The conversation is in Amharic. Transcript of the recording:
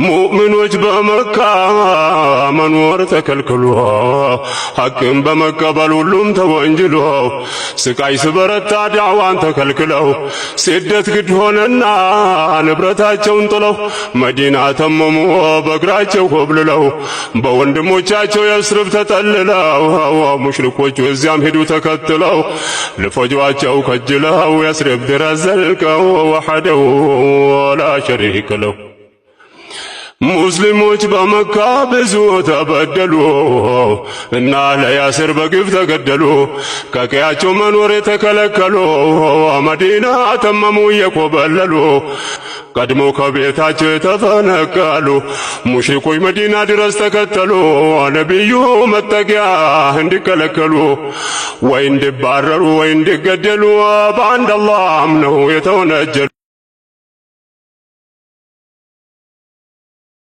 ሙእሚኖች በመካ መኖር ተከልክሎ ሐቅን በመቀበል ሁሉም ተወንጅሎ ስቃይ ስበረታ ዳዕዋን ተከልክለው ስደት ግድ ሆነና ንብረታቸውን ጥለው መዲና ተመሙ በእግራቸው ኮብልለው በወንድሞቻቸው የስርብ ተጠልለው ሙሽሪኮቹ እዚያም ሄዱ ተከትለው ልፈጇቸው ከጅለው የስርብ ድረስ ዘልቀው ወሐደው ወላ ሸሪክ ለው። ሙስሊሞች በመካ ብዙ ተበደሉ እና ለያስር በግፍ ተገደሉ። ከቀያቸው መኖር የተከለከሉ መዲና ተመሙ እየኮበለሉ ቀድሞ ከቤታቸው የተፈነቀሉ ሙሽሪኮች መዲና ድረስ ተከተሉ። ነቢዩ መጠጊያ እንዲከለከሉ ወይ እንዲባረሩ ወይ እንዲገደሉ በአንድ አላህ አምነው የተወነጀሉ